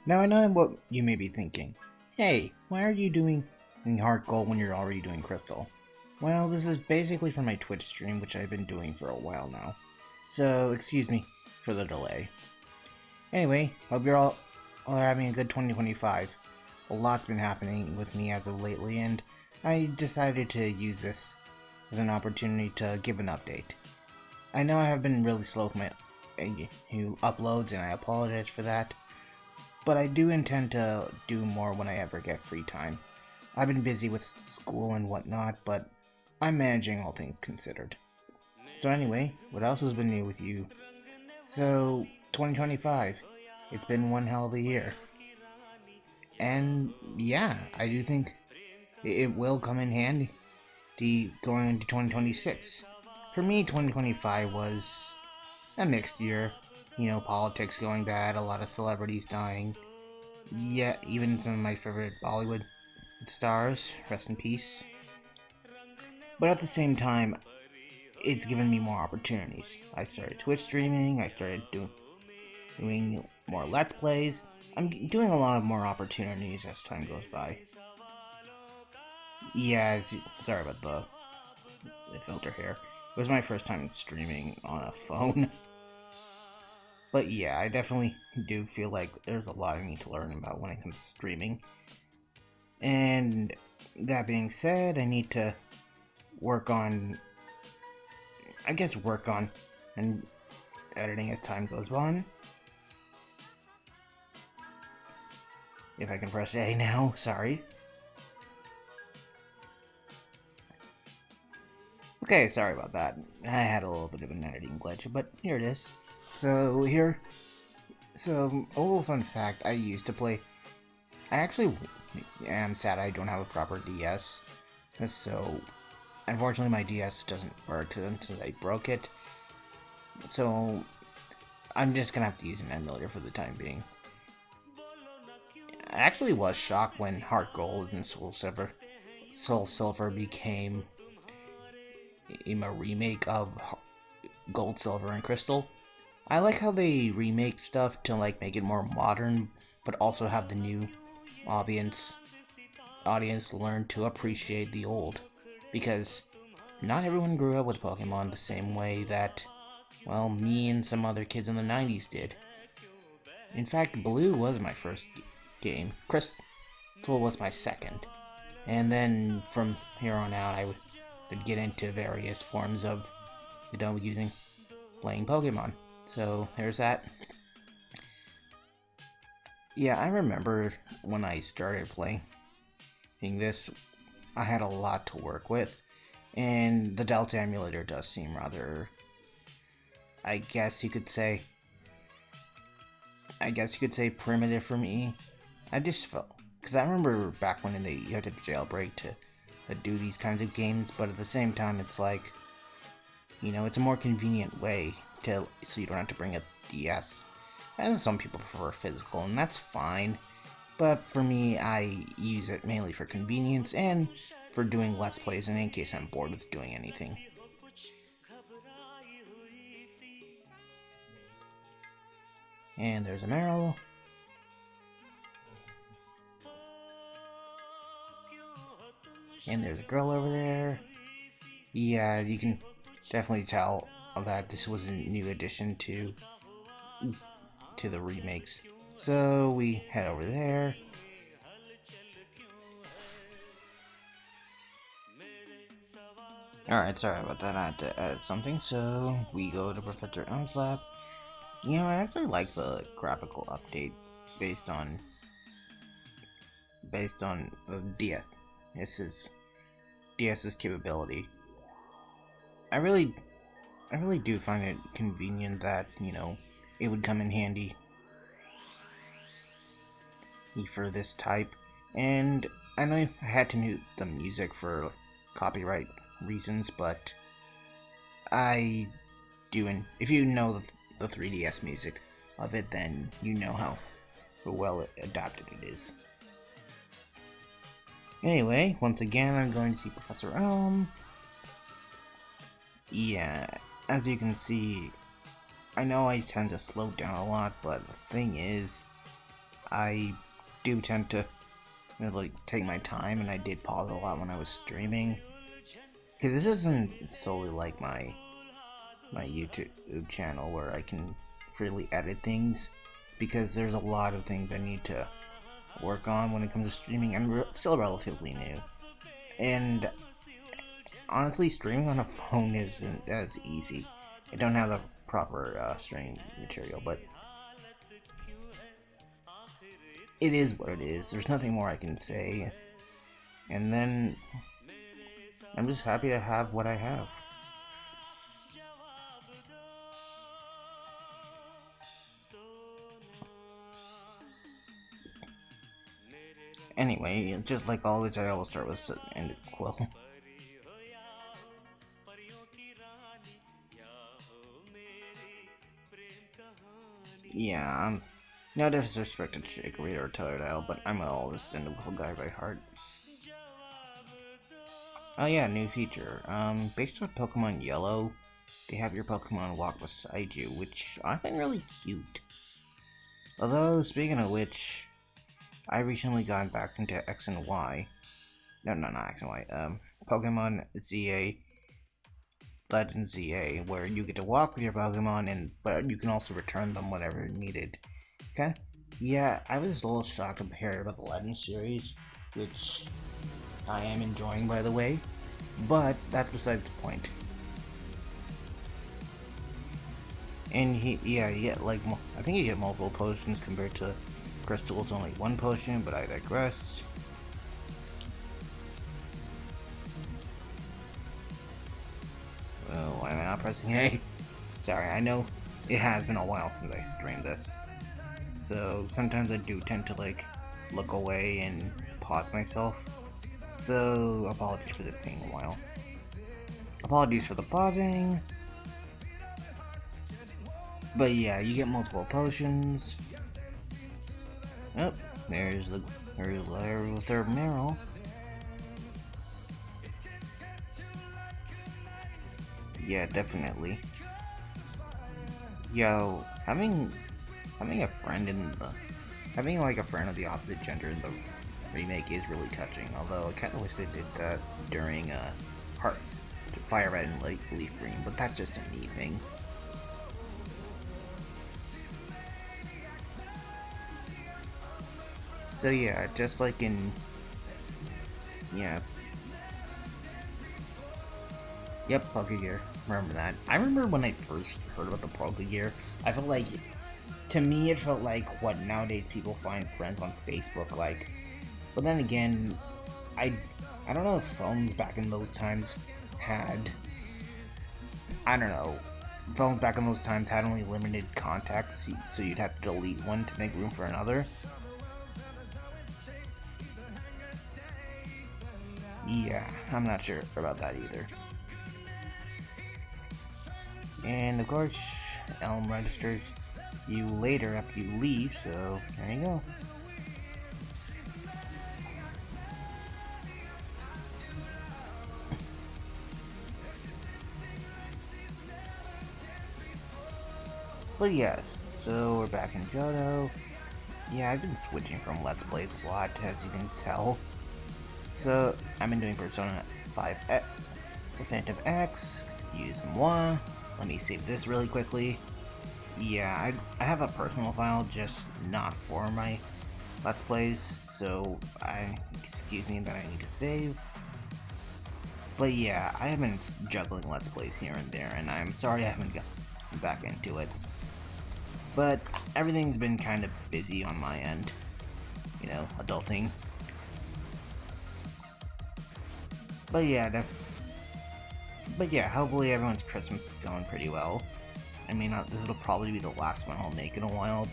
Now I know what you may be thinking. Hey, why are you doing Heartgold when you're already doing Crystal? Well, this is basically for my Twitch stream, which I've been doing for a while now. So, excuse me for the delay. Anyway, hope you're all are having a good 2025. A lot's been happening with me as of lately, and I decided to use this as an opportunity to give an update. I know I have been really slow with my uploads, and I apologize for that, but I do intend to do more when I ever get free time. I've been busy with school and whatnot, but I'm managing all things considered. So anyway, what else has been new with you? So, 2025. It's been one hell of a year. And yeah, I do think it will come in handy going into 2026. For me, 2025 was a mixed year. You know, politics going bad, a lot of celebrities dying. Yeah, even some of my favorite Bollywood stars, rest in peace. But at the same time, it's given me more opportunities. I started Twitch streaming, I started doing more Let's Plays. I'm doing a lot of more opportunities as time goes by. Yeah, sorry about the filter here. It was my first time streaming on a phone. But yeah, I definitely do feel like there's a lot I need to learn about when it comes to streaming. And that being said, I need to work on and editing as time goes on. If I can press A now, sorry. Okay, sorry about that. I had a little bit of an editing glitch, but here it is. So a little fun fact, I actually am sad I don't have a proper DS. So, unfortunately my DS doesn't work since I broke it. So, I'm just gonna have to use an emulator for the time being. I actually was shocked when Heartgold and Soul Silver became a remake of Gold, Silver, and Crystal. I like how they remake stuff to make it more modern, but also have the new audience learn to appreciate the old, because not everyone grew up with Pokemon the same way that, well, me and some other kids in the 90s did. In fact, Blue was my first game. Crystal was my second. And then from here on out, I would get into various forms of, playing Pokemon. So there's that. Yeah, I remember when I started playing this, I had a lot to work with, and the Delta emulator does seem rather, I guess you could say primitive for me. I just felt, because I remember back when you had to jailbreak to do these kinds of games, but at the same time it's like, it's a more convenient way so you don't have to bring a DS. And some people prefer physical, and that's fine. But for me, I use it mainly for convenience and for doing Let's Plays, and in case I'm bored with doing anything. And there's a Meryl. And there's a girl over there. Yeah, you can definitely tell that this was a new addition to the remakes. So we head over there. Alright, sorry about that, I had to edit something. So we go to Professor Elm's lab. I actually like the graphical update based on the DS's capability. I really do find it convenient that, it would come in handy for this type. And I know I had to mute the music for copyright reasons, but I do, and if you know the 3DS music of it, then you know how well adapted it is. Anyway, once again, I'm going to see Professor Elm. Yeah, as you can see, I know I tend to slow down a lot, but the thing is, I do tend to like take my time, and I did pause a lot when I was streaming. Because this isn't solely like my YouTube channel where I can freely edit things, because there's a lot of things I need to work on when it comes to streaming. I'm still relatively new, and honestly, streaming on a phone isn't as easy. I don't have the proper streaming material, but it is what it is. There's nothing more I can say, and then I'm just happy to have what I have. Anyway, just like always, I always start with ended quill. Yeah, I'm no disrespect to Chicory or Tellerdale, but I'm all this ended quill guy by heart. Oh yeah, new feature. Based on Pokemon Yellow, they have your Pokemon walk beside you, which I find really cute. Although, speaking of which, I recently got back into X and Y. No, not X and Y. Pokemon ZA, Legend ZA, where you get to walk with your Pokemon, but you can also return them whenever needed. Okay? Yeah, I was a little shocked compared about the Legend series, which I am enjoying, by the way, but that's besides the point. And you get like, I think you get multiple potions compared to Crystal's only one potion, but I digress. Oh, why am I not pressing A? Sorry, I know it has been a while since I streamed this, so sometimes I do tend to like look away and pause myself. So apologies for this taking a while. Apologies for the pausing. But yeah, you get multiple potions. Oh, there's the third Meryl. Yeah, definitely. Yo, having a friend having like a friend of the opposite gender in the remake is really touching. Although I kind of wish they did that during Fire Red and Leaf Green, but that's just a me thing. So yeah, just like in Yep, Pokegear. Remember that. I remember when I first heard about the Pokegear, I felt like, to me, it felt like what nowadays people find friends on Facebook like. But then again, I don't know if phones back in those times had, phones back in those times had only limited contacts, so you'd have to delete one to make room for another. Yeah, I'm not sure about that either. And of course, Elm registers you later after you leave, so there you go. But yes, so we're back in Johto. Yeah, I've been switching from Let's Plays a lot, as you can tell. So, I've been doing Persona 5 Phantom X, excuse-moi. Let me save this really quickly. Yeah, I have a personal file, just not for my Let's Plays, so excuse me that I need to save. But yeah, I have been juggling Let's Plays here and there, and I'm sorry I haven't gotten back into it. But everything's been kind of busy on my end, adulting. But yeah, hopefully everyone's Christmas is going pretty well. I mean, this will probably be the last one I'll make in a while,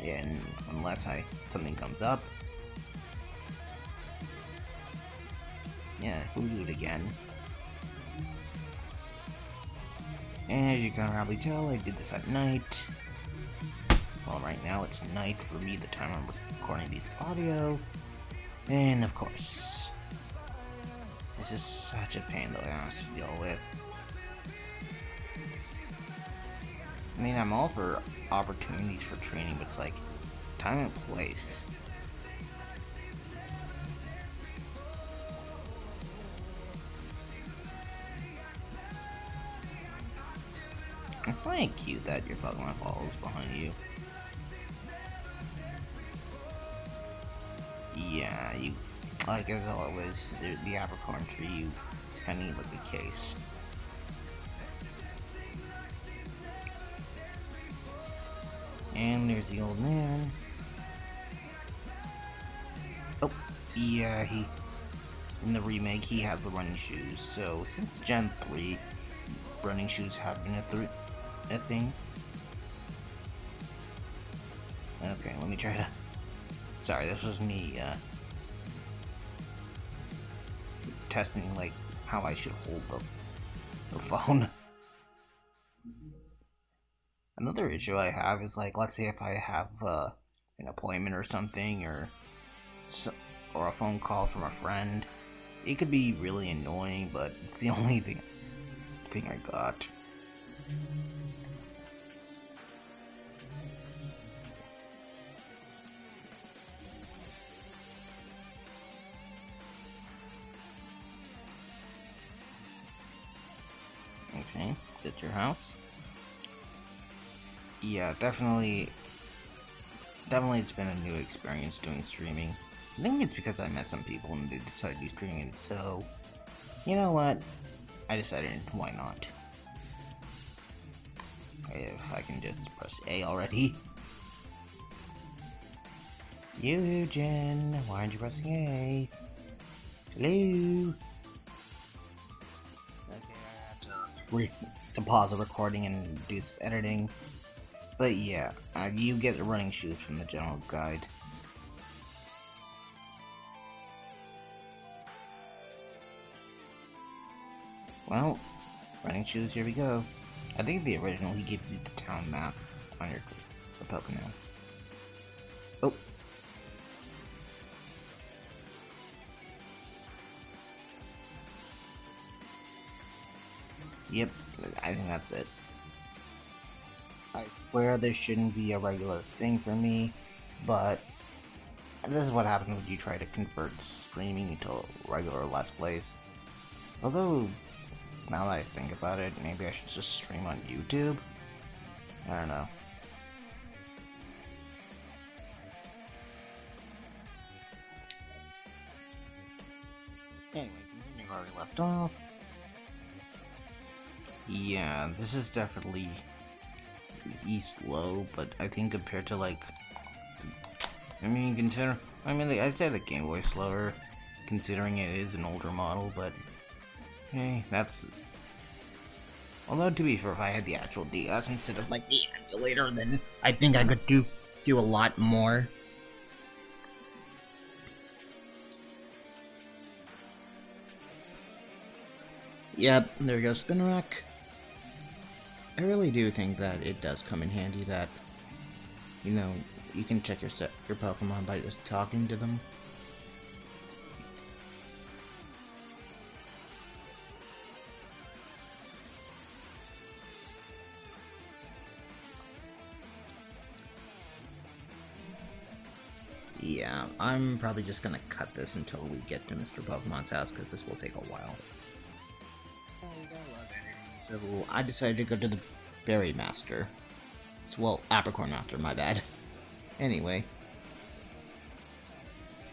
and unless something comes up. Yeah, we'll do it again. And as you can probably tell, I did this at night. Well, right now it's night for me, the time I'm recording this audio. And of course, this is such a pain that I have to deal with. I mean, I'm all for opportunities for training, but it's like, Time and place. It's pretty cute that your Pokemon follows behind you. Yeah, you, like as always, the apricorn tree, you kind of need like a case. And there's the old man. Oh, yeah, in the remake, he has the running shoes. So since Gen 3, running shoes have been a thing. Okay, let me try to. Sorry, this was me testing like how I should hold the phone. Another issue I have is like, let's say if I have an appointment or something, or a phone call from a friend, it could be really annoying, but it's the only thing I got. Okay, get your house. Yeah, definitely it's been a new experience doing streaming. I think it's because I met some people and they decided to do streaming, so you know what? I decided why not. If I can just press A already. Eugen, why aren't you pressing A? Hello? Okay, I had to pause the recording and do some editing. But yeah, you get the running shoes from the general guide. Well, running shoes, here we go. I think the original, he gave you the town map on your Pokemon. Oh. Yep, I think that's it. I swear this shouldn't be a regular thing for me, but this is what happens when you try to convert streaming into regular Let's Plays. Although, now that I think about it, maybe I should just stream on YouTube? I don't know. Anyway, continuing where we left off. Yeah, this is definitely East low, but I think compared to like, I'd say the Game Boy slower, considering it is an older model, but hey, that's. Although to be fair, if I had the actual DS instead of like the emulator, then I think I could do a lot more. Yep, there goes Spinarak. I really do think that it does come in handy that, you know, you can check your Pokemon by just talking to them. Yeah, I'm probably just gonna cut this until we get to Mr. Pokemon's house, because this will take a while. So I decided to go to the Berry Master. Well, Apricorn Master, my bad. Anyway.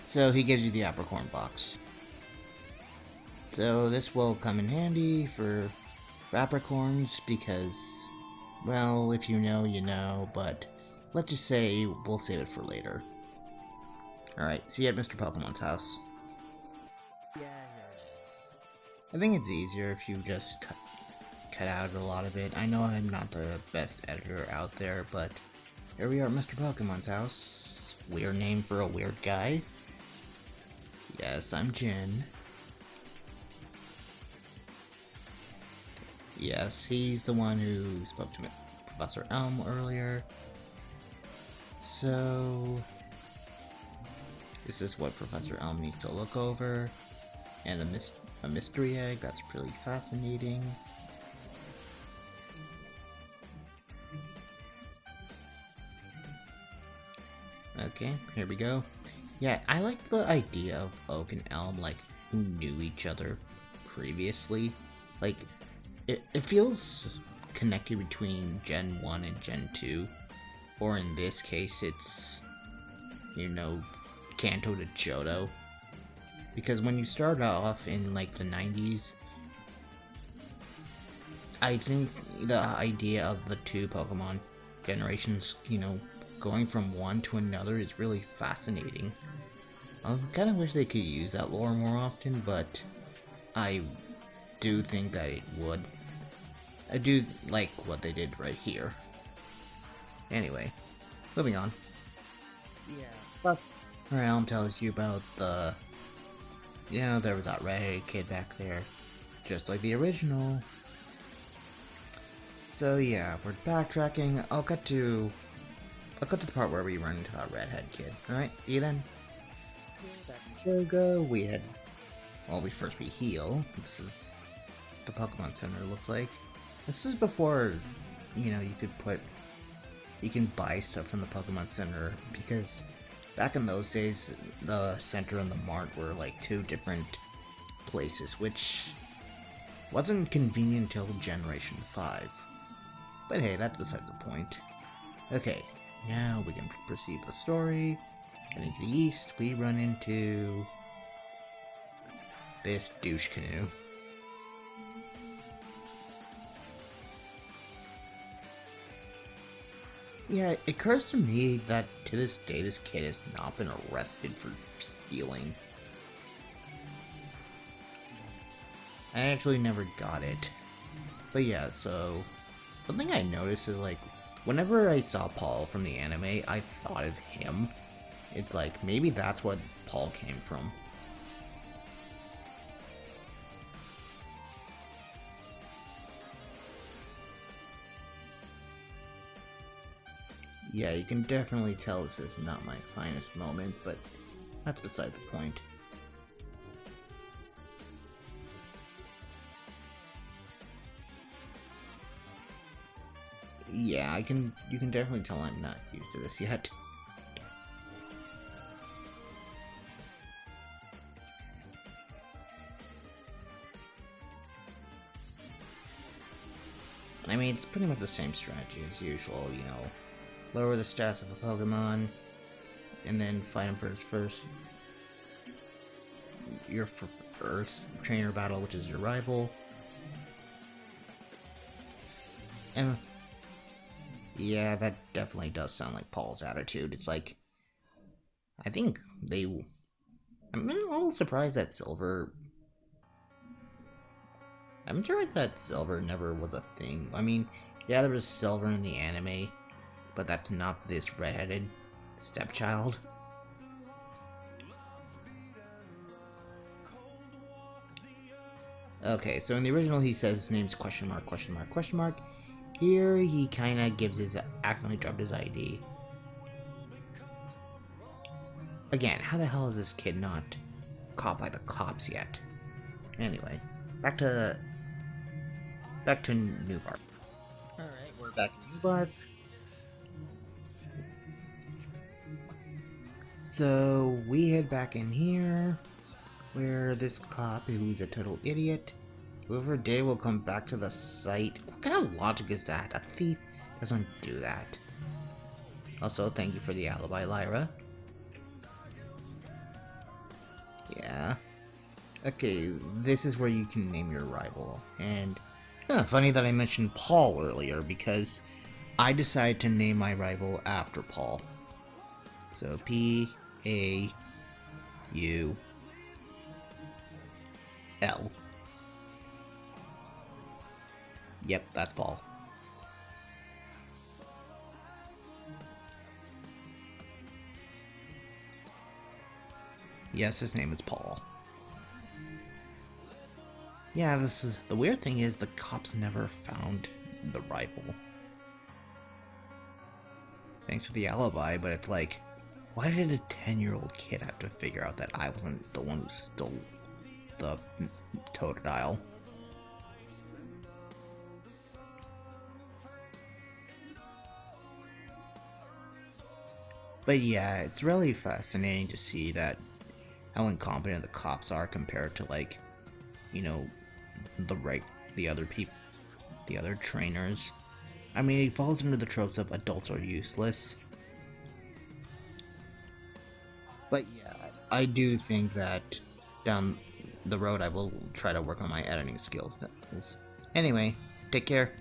So he gives you the Apricorn box. So this will come in handy for Apricorns because, well, if you know, you know, but let's just say we'll save it for later. Alright, see you at Mr. Pokemon's house. Yeah, here it is. I think it's easier if you just cut out a lot of it. I know I'm not the best editor out there, but here we are at Mr. Pokemon's house. Weird name for a weird guy. Yes, I'm Jin. Yes, he's the one who spoke to Professor Elm earlier. So this is what Professor Elm needs to look over. And a mystery egg, that's really fascinating. Okay, here we go. Yeah, I like the idea of Oak and Elm, like, who knew each other previously. Like, it feels connected between Gen 1 and Gen 2. Or in this case, it's, you know, Kanto to Johto. Because when you start off in, like, the 90s, I think the idea of the two Pokemon generations, you know, going from one to another is really fascinating. I kind of wish they could use that lore more often, but I do think that it would. I do like what they did right here. Anyway, moving on. Yeah, first Realm tells you about the... You know, there was that redheaded kid back there, just like the original. So yeah, we're backtracking. I'll cut to the part where we run into that redhead kid. Alright, see you then. Back in Jogo, we first heal. This is the Pokemon Center, looks like. This is before, you know, you can buy stuff from the Pokemon Center, because back in those days, the Center and the Mart were like two different places, which wasn't convenient until Generation 5. But hey, that's besides the point. Okay, now we can proceed the story. Heading to the east, we run into this douche canoe. Yeah, it occurs to me that to this day this kid has not been arrested for stealing. I actually never got it. But yeah, so one thing I noticed is, like, whenever I saw Paul from the anime, I thought of him. It's like, maybe that's where Paul came from. Yeah, you can definitely tell this is not my finest moment, but that's besides the point. Yeah, you can definitely tell I'm not used to this yet. I mean, it's pretty much the same strategy as usual, you know. Lower the stats of a Pokemon, and then fight him for his your first trainer battle, which is your rival. And yeah, that definitely does sound like Paul's attitude. It's like, I think I'm a little surprised that Silver... I'm sure that Silver never was a thing. I mean, yeah, there was Silver in the anime, but that's not this redheaded stepchild. Okay, so in the original he says his name's question mark, question mark, question mark. Here he kinda accidentally dropped his ID. Again, how the hell is this kid not caught by the cops yet? Anyway, back to Newbark. Alright, we're back in Newbark. So we head back in here, where this cop, who's a total idiot, whoever did will come back to the site. What kind of logic is that? A thief doesn't do that. Also, thank you for the alibi, Lyra. Yeah. Okay, this is where you can name your rival. And funny that I mentioned Paul earlier, because I decided to name my rival after Paul. So P-A-U-L. Yep, that's Paul. Yes, his name is Paul. Yeah, the weird thing is the cops never found the rival. Thanks for the alibi, but it's like, why did a 10-year-old kid have to figure out that I wasn't the one who stole the Totodile? But yeah, it's really fascinating to see that how incompetent the cops are compared to, like, you know, the right the other people, the other trainers. I mean, it falls into the tropes of adults are useless. But yeah, I do think that down the road I will try to work on my editing skills. Anyway, take care.